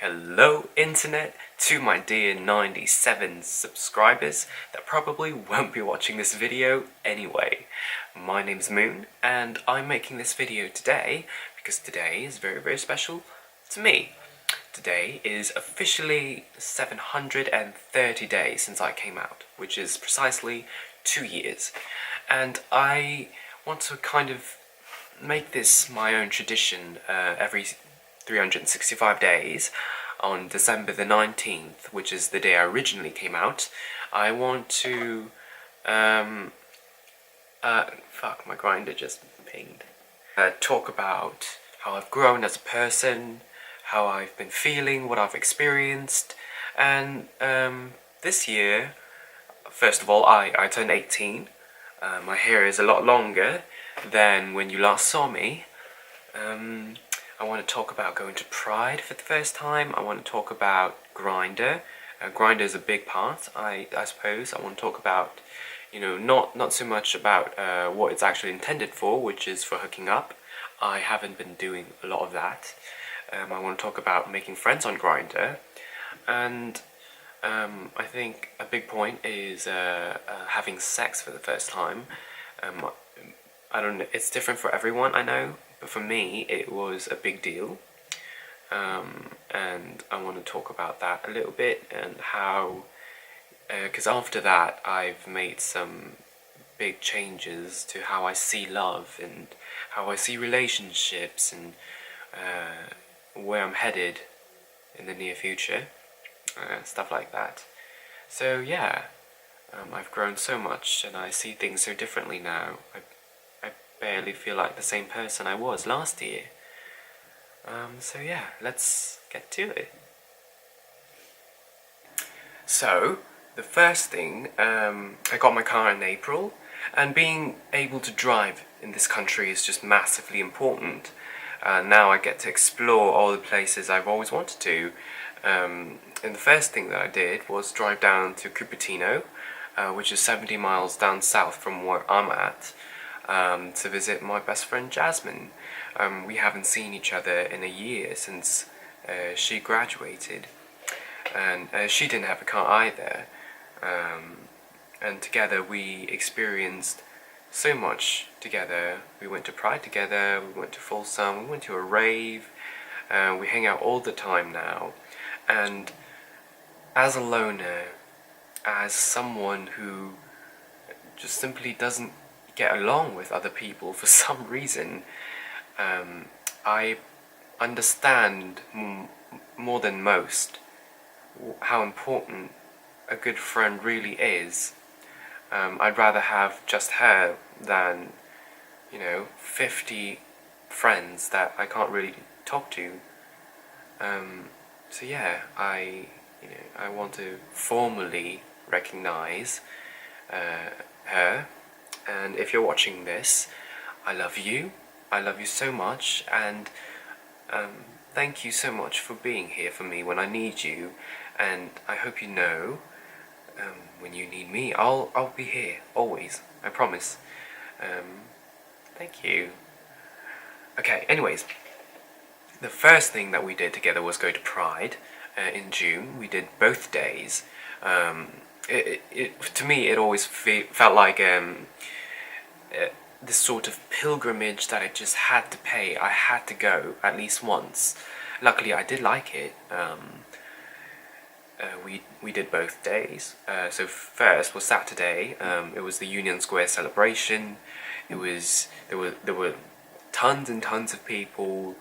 Hello internet, to my dear 97 subscribers that probably won't be watching this video anyway. My name's Moon and I'm making this video today because today is very special to me. Today is officially 730 days since I came out, which is precisely 2 years. And I want to kind of make this my own tradition every 365 days. On December the 19th, which is the day I originally came out, I want to fuck, my grinder just pinged. Talk about how I've grown as a person, how I've been feeling, what I've experienced, and this year, first of all, I turned 18. My hair is a lot longer than when you last saw me. I want to talk about going to Pride for the first time. I want to talk about Grindr. Grindr is a big part, I suppose. I want to talk about, not so much about what it's actually intended for, which is for hooking up. I haven't been doing a lot of that. I want to talk about making friends on Grindr. And I think a big point is having sex for the first time. I don't know, it's different for everyone, I know. But for me, it was a big deal, and I want to talk about that a little bit and how, because after that I've made some big changes to how I see love and how I see relationships and where I'm headed in the near future, stuff like that. So yeah, I've grown so much and I see things so differently now. I barely feel like the same person I was last year. So yeah, let's get to it. So, the first thing, I got my car in April, and being able to drive in this country is just massively important. Now I get to explore all the places I've always wanted to. And the first thing that I did was drive down to Cupertino, which is 70 miles down south from where I'm at. To visit my best friend Jasmine. We haven't seen each other in a year since she graduated, and she didn't have a car either, and together we experienced so much together. We went to Pride together, we went to Folsom, we went to a rave, we hang out all the time now, and as a loner, as someone who just simply doesn't get along with other people for some reason, I understand more than most how important a good friend really is. I'd rather have just her than 50 friends that I can't really talk to. So yeah, I want to formally recognize her. And if you're watching this, I love you so much, and thank you so much for being here for me when I need you, and I hope you know, when you need me, I'll be here, always, I promise. Thank you. Okay, anyways, the first thing that we did together was go to Pride in June. We did both days. To me, it always felt like this sort of pilgrimage that I just had to pay. I had to go at least once. Luckily, I did like it. We did both days. So first was Saturday. It was the Union Square celebration. There were tons and tons of people.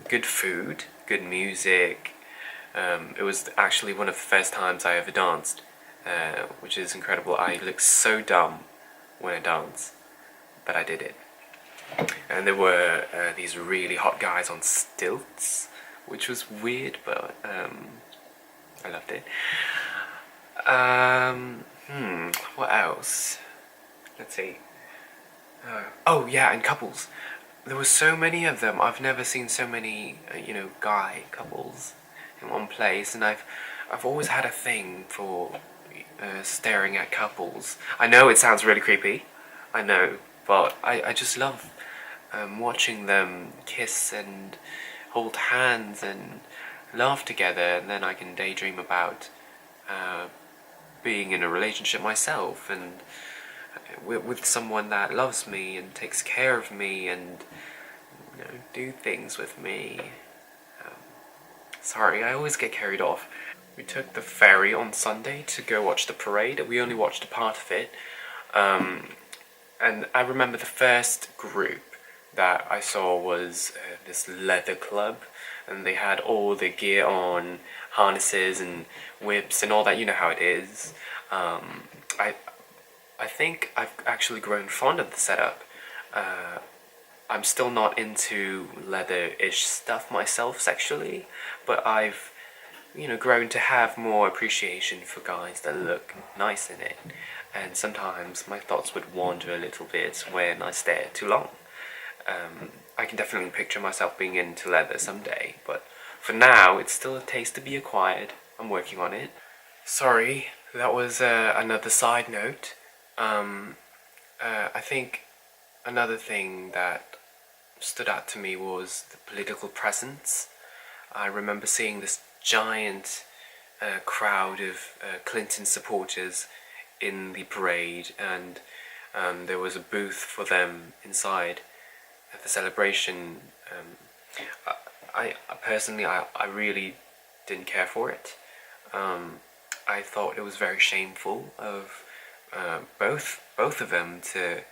Good food, good music. It was actually one of the first times I ever danced, which is incredible. I look so dumb when I dance, but I did it. And there were these really hot guys on stilts, which was weird, but I loved it. What else? Let's see. Oh yeah, and couples. There were so many of them. I've never seen so many, guy couples in one place, and I've always had a thing for staring at couples. I know it sounds really creepy, I know, but I just love watching them kiss and hold hands and laugh together, and then I can daydream about being in a relationship myself and with someone that loves me and takes care of me and do things with me. Sorry, I always get carried off. We took the ferry on Sunday to go watch the parade. We only watched a part of it. And I remember the first group that I saw was this leather club, and they had all the gear on, harnesses and whips and all that. You know how it is. I think I've actually grown fond of the setup. I'm still not into leather-ish stuff myself sexually, but I've grown to have more appreciation for guys that look nice in it. And sometimes my thoughts would wander a little bit when I stare too long. I can definitely picture myself being into leather someday, but for now it's still a taste to be acquired. I'm working on it. Sorry, that was another side note. I think another thing that stood out to me was the political presence. I remember seeing this giant crowd of Clinton supporters in the parade, and there was a booth for them inside at the celebration. I personally, I really didn't care for it. I thought it was very shameful of both of them to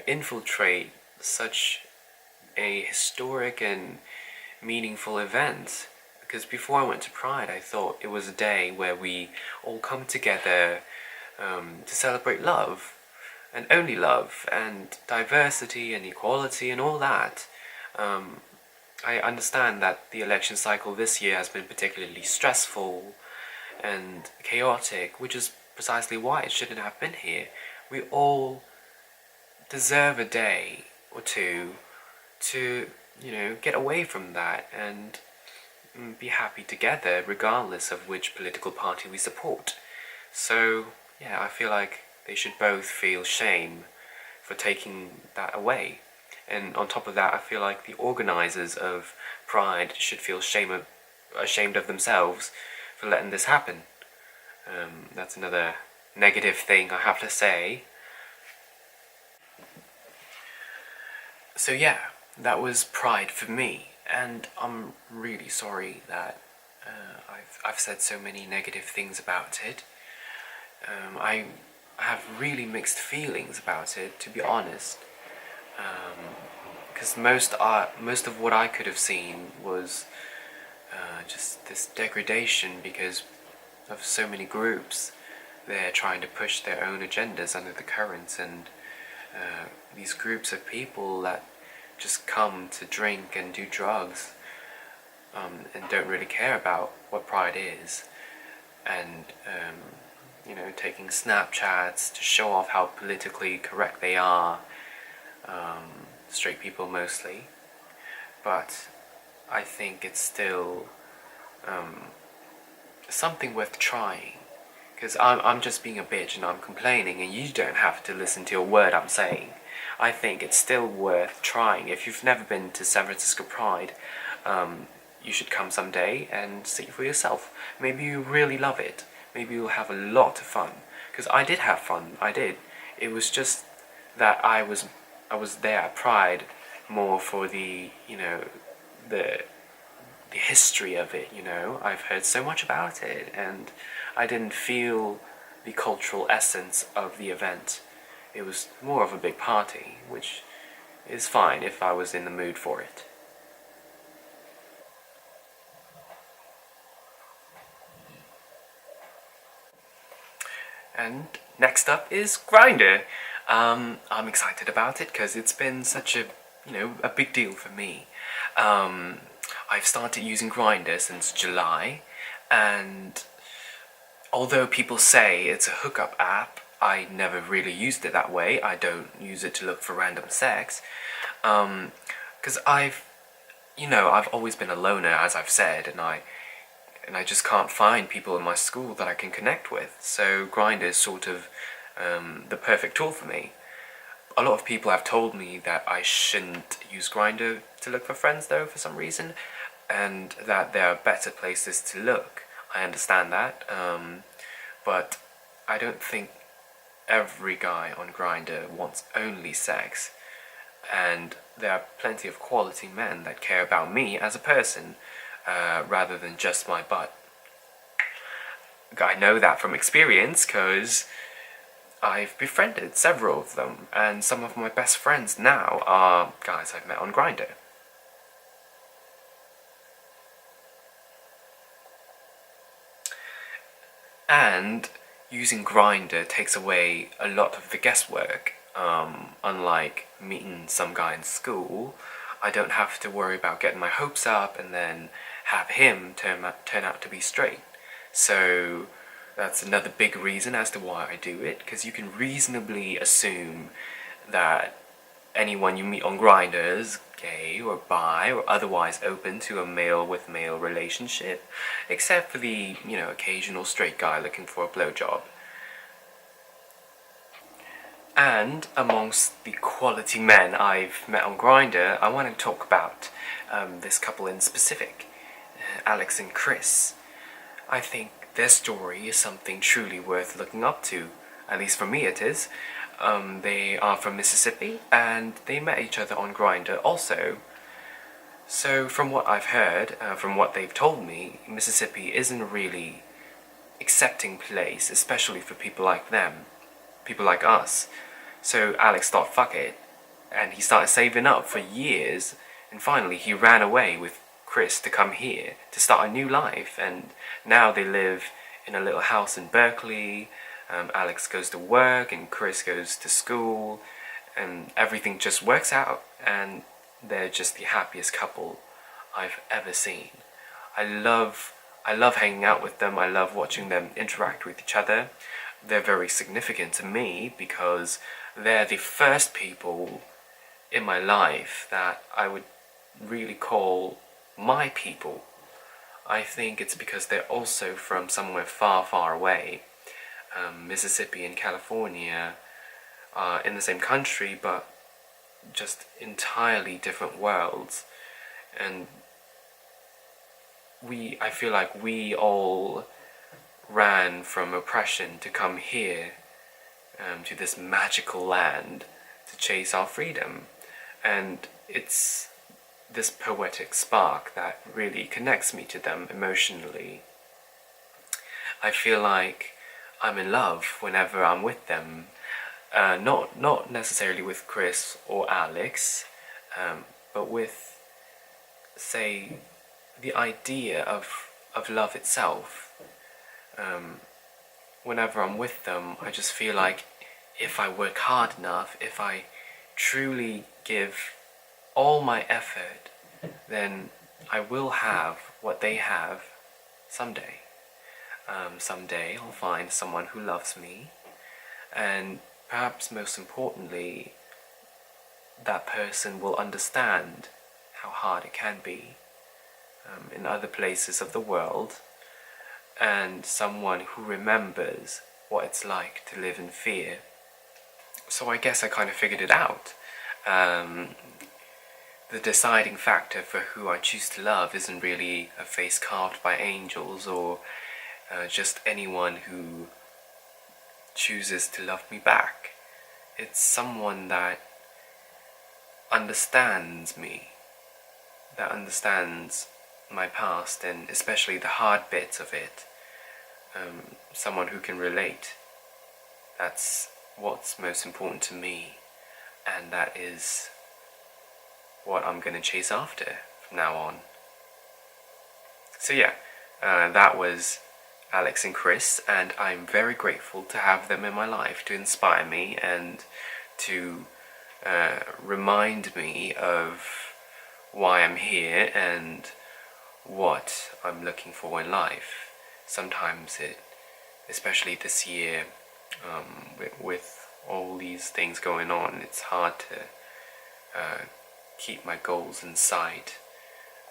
infiltrate such a historic and meaningful event. Because before I went to Pride, I thought it was a day where we all come together to celebrate love, and only love, and diversity and equality and all that. I understand that the election cycle this year has been particularly stressful and chaotic, which is precisely why it shouldn't have been here. We all deserve a day or two to, get away from that and be happy together regardless of which political party we support. So, yeah, I feel like they should both feel shame for taking that away. And on top of that, I feel like the organizers of Pride should feel ashamed of themselves for letting this happen. That's another negative thing I have to say. So yeah, that was Pride for me, and I'm really sorry that I've said so many negative things about it. I have really mixed feelings about it, to be honest, because most of what I could have seen was just this degradation because of so many groups. They're trying to push their own agendas under the currents, and these groups of people that just come to drink and do drugs and don't really care about what Pride is, and taking Snapchats to show off how politically correct they are, straight people mostly. But I think it's still something worth trying, because I'm just being a bitch and I'm complaining, and you don't have to listen to a word I'm saying. I think it's still worth trying. If you've never been to San Francisco Pride, you should come someday and see for yourself. Maybe you really love it. Maybe you'll have a lot of fun. Because I did have fun. I did. It was just that I was there at Pride more for the history of it. I've heard so much about it, and I didn't feel the cultural essence of the event. It was more of a big party, which is fine if I was in the mood for it. And next up is Grindr. I'm excited about it because it's been such a big deal for me. I've started using Grindr since July, and although people say it's a hookup app, I never really used it that way. I don't use it to look for random sex, because I've always been a loner, as I've said, and I just can't find people in my school that I can connect with. So Grindr is sort of the perfect tool for me. A lot of people have told me that I shouldn't use Grindr to look for friends though for some reason, and that there are better places to look. I understand that, but I don't think every guy on Grindr wants only sex, and there are plenty of quality men that care about me as a person, rather than just my butt. I know that from experience because I've befriended several of them, and some of my best friends now are guys I've met on Grindr. And using Grindr takes away a lot of the guesswork. Unlike meeting some guy in school, I don't have to worry about getting my hopes up and then have him turn out to be straight. So that's another big reason as to why I do it, because you can reasonably assume that anyone you meet on Grindr is gay or bi or otherwise open to a male with male relationship, except for the, occasional straight guy looking for a blowjob. And amongst the quality men I've met on Grindr, I want to talk about this couple in specific, Alex and Chris. I think their story is something truly worth looking up to. At least for me it is. They are from Mississippi, and they met each other on Grindr also. So from what I've heard, from what they've told me, Mississippi isn't a really accepting place, especially for people like them, people like us. So Alex thought, fuck it, and he started saving up for years, and finally he ran away with Chris to come here to start a new life, and now they live in a little house in Berkeley. Alex goes to work and Chris goes to school, and everything just works out, and they're just the happiest couple I've ever seen. I love hanging out with them. I love watching them interact with each other. They're very significant to me because they're the first people in my life that I would really call my people. I think it's because they're also from somewhere far, far away. Mississippi and California are in the same country, but just entirely different worlds. And I feel like we all ran from oppression to come here, to this magical land, to chase our freedom. And it's this poetic spark that really connects me to them emotionally. I feel like I'm in love whenever I'm with them. Not necessarily with Chris or Alex, but with, say, the idea of love itself. Whenever I'm with them, I just feel like if I work hard enough, if I truly give all my effort, then I will have what they have someday. Someday I'll find someone who loves me, and perhaps most importantly, that person will understand how hard it can be in other places of the world, and someone who remembers what it's like to live in fear. So I guess I kind of figured it out. The deciding factor for who I choose to love isn't really a face carved by angels or just anyone who chooses to love me back. It's someone that understands me, that understands my past and especially the hard bits of it. Someone who can relate. That's what's most important to me, and that is what I'm gonna chase after from now on. So yeah, that was Alex and Chris, and I'm very grateful to have them in my life to inspire me and to remind me of why I'm here and what I'm looking for in life. Sometimes especially this year, with all these things going on, it's hard to keep my goals in sight,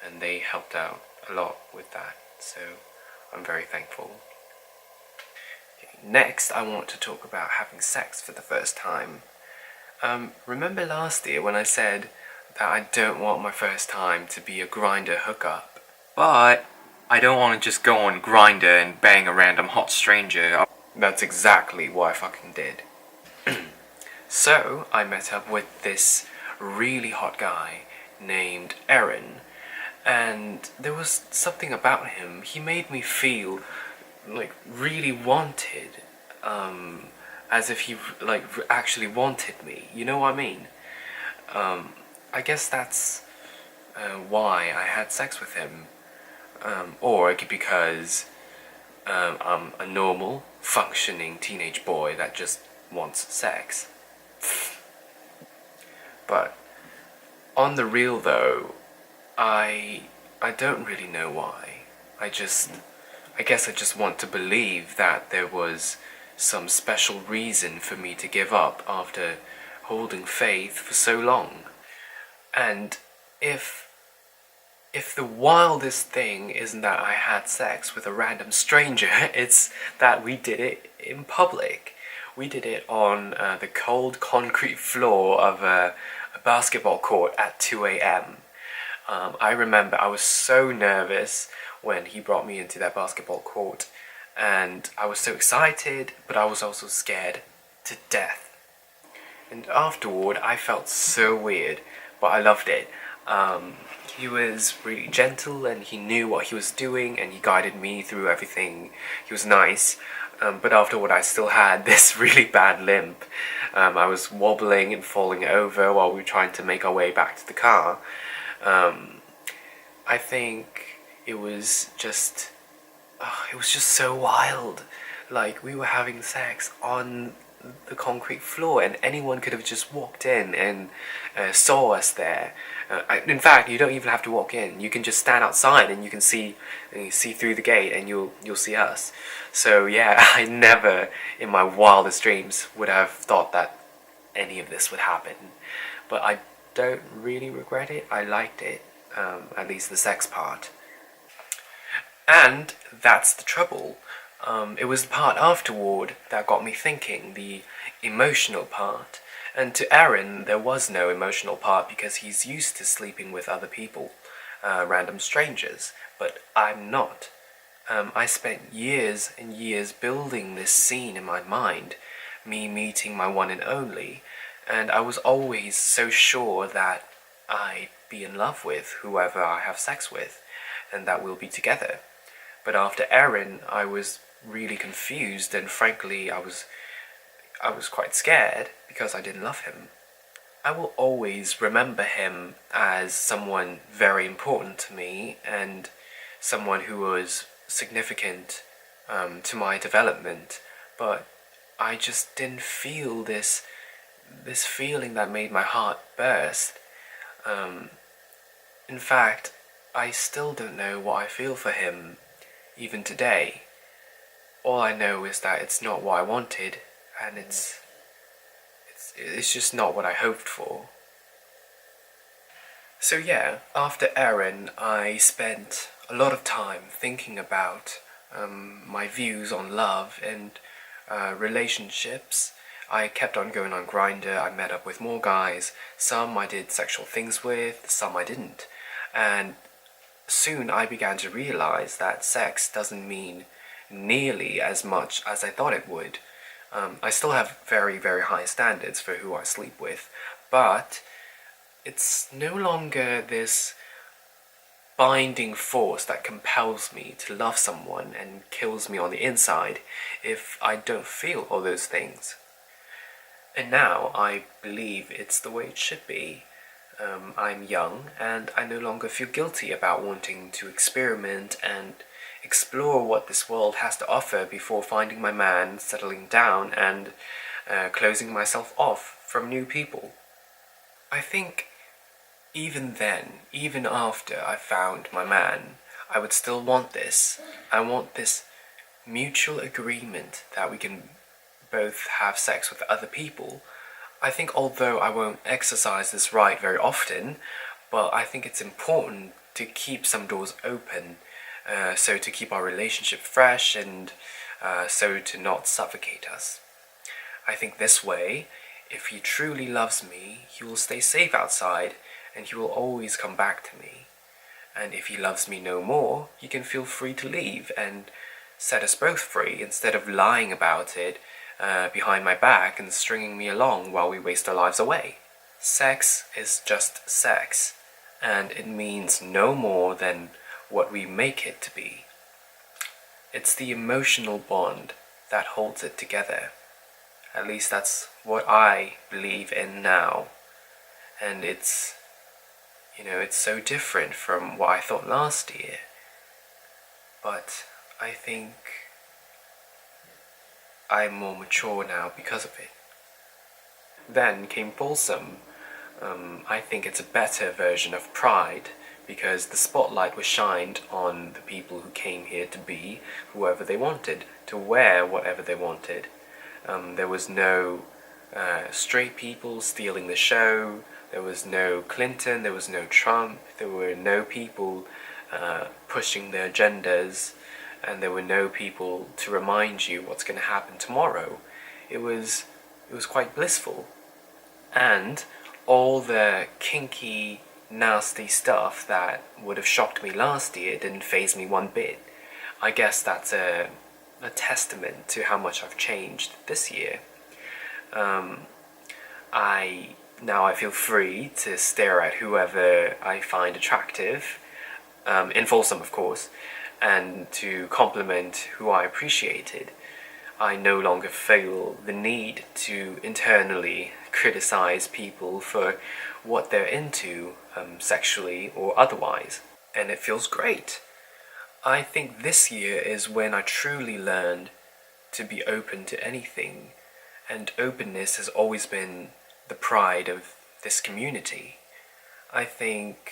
and they helped out a lot with that, so I'm very thankful. Okay, next I want to talk about having sex for the first time. Remember last year when I said that I don't want my first time to be a grinder hookup. But I don't want to just go on Grindr and bang a random hot stranger. That's exactly what I fucking did. So, I met up with this really hot guy named Aaron, and there was something about him. He made me feel like really wanted, as if he like actually wanted me. You know what I mean? I guess that's why I had sex with him, or it could be because I'm a normal, functioning teenage boy that just wants sex. But on the real though, I don't really know why. I guess I just want to believe that there was some special reason for me to give up after holding faith for so long. And if the wildest thing isn't that I had sex with a random stranger, it's that we did it in public. We did it on the cold concrete floor of a basketball court at 2 a.m. I remember I was so nervous when he brought me into that basketball court, and I was so excited, but I was also scared to death. And afterward, I felt so weird, but I loved it. He was really gentle, and he knew what he was doing, and he guided me through everything. He was nice, but afterward I still had this really bad limp. I was wobbling and falling over while we were trying to make our way back to the car. I think it was just so wild. Like, we were having sex on the concrete floor, and anyone could have just walked in and saw us there. In fact, you don't even have to walk in. You can just stand outside and you can see through the gate, and you'll see us. So yeah, I never in my wildest dreams would have thought that any of this would happen. But I don't really regret it. I liked it, at least the sex part. And that's the trouble. It was the part afterward that got me thinking, the emotional part. And to Aaron, there was no emotional part because he's used to sleeping with other people, random strangers. But I'm not. I spent years and years building this scene in my mind, me meeting my one and only, and I was always so sure that I'd be in love with whoever I have sex with, and that we'll be together. But after Aaron, I was really confused, and frankly, I was quite scared because I didn't love him. I will always remember him as someone very important to me, and someone who was significant to my development, but I just didn't feel this feeling that made my heart burst. In fact, I still don't know what I feel for him, even today. All I know is that it's not what I wanted, and it's just not what I hoped for. So yeah, after Aaron, I spent a lot of time thinking about my views on love and relationships. I kept on going on Grindr. I met up with more guys. Some I did sexual things with, some I didn't. And soon I began to realize that sex doesn't mean nearly as much as I thought it would. I still have very, very high standards for who I sleep with, but it's no longer this binding force that compels me to love someone and kills me on the inside if I don't feel all those things. And now I believe it's the way it should be. I'm young, and I no longer feel guilty about wanting to experiment and explore what this world has to offer before finding my man, settling down, and closing myself off from new people. I think even then, even after I found my man, I would still want this. I want this mutual agreement that we can both have sex with other people. I think although I won't exercise this right very often, but I think it's important to keep some doors open, so to keep our relationship fresh and so to not suffocate us. I think this way, if he truly loves me, he will stay safe outside and he will always come back to me. And if he loves me no more, he can feel free to leave and set us both free instead of lying about it behind my back and stringing me along while we waste our lives away. Sex is just sex, and it means no more than what we make it to be. It's the emotional bond that holds it together. At least that's what I believe in now. And it's so different from what I thought last year. But I think I'm more mature now because of it. Then came Folsom. I think it's a better version of Pride because the spotlight was shined on the people who came here to be whoever they wanted, to wear whatever they wanted. There was no straight people stealing the show. There was no Clinton, there was no Trump, there were no people pushing their agendas, and there were no people to remind you what's going to happen tomorrow. It was quite blissful. And all the kinky, nasty stuff that would have shocked me last year didn't faze me one bit. I guess that's a testament to how much I've changed this year. Now I feel free to stare at whoever I find attractive, in Folsom of course, and to compliment who I appreciated. I no longer feel the need to internally criticize people for what they're into, sexually or otherwise, and it feels great. I think this year is when I truly learned to be open to anything, and openness has always been the pride of this community. I think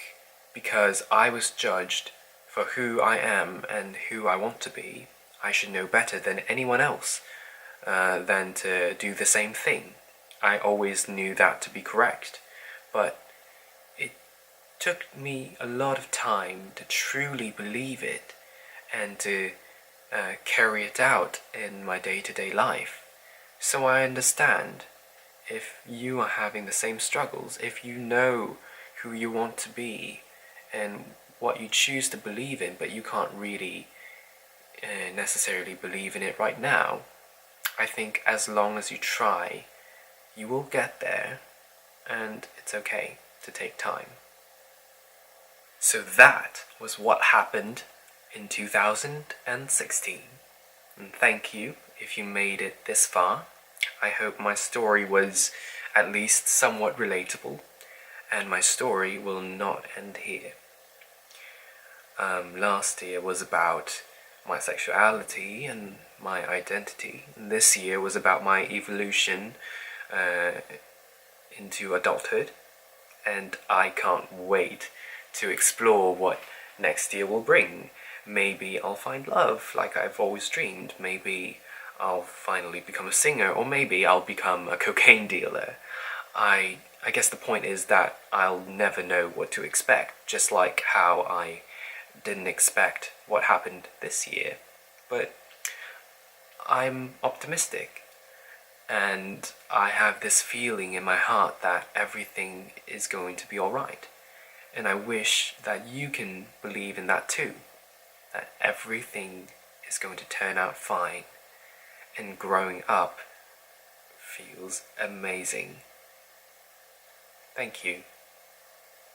because I was judged for who I am and who I want to be, I should know better than anyone else than to do the same thing. I always knew that to be correct, but it took me a lot of time to truly believe it and to carry it out in my day-to-day life. So I understand if you are having the same struggles, if you know who you want to be and what you choose to believe in, but you can't really necessarily believe in it right now, I think as long as you try, you will get there, and it's okay to take time. So that was what happened in 2016. And thank you if you made it this far. I hope my story was at least somewhat relatable, and my story will not end here. Last year was about my sexuality and my identity. And this year was about my evolution into adulthood, and I can't wait to explore what next year will bring. Maybe I'll find love like I've always dreamed. Maybe I'll finally become a singer, or maybe I'll become a cocaine dealer. I guess the point is that I'll never know what to expect, just like how I didn't expect what happened this year. But I'm optimistic, and I have this feeling in my heart that everything is going to be alright. And I wish that you can believe in that too, that everything is going to turn out fine, and growing up feels amazing. Thank you.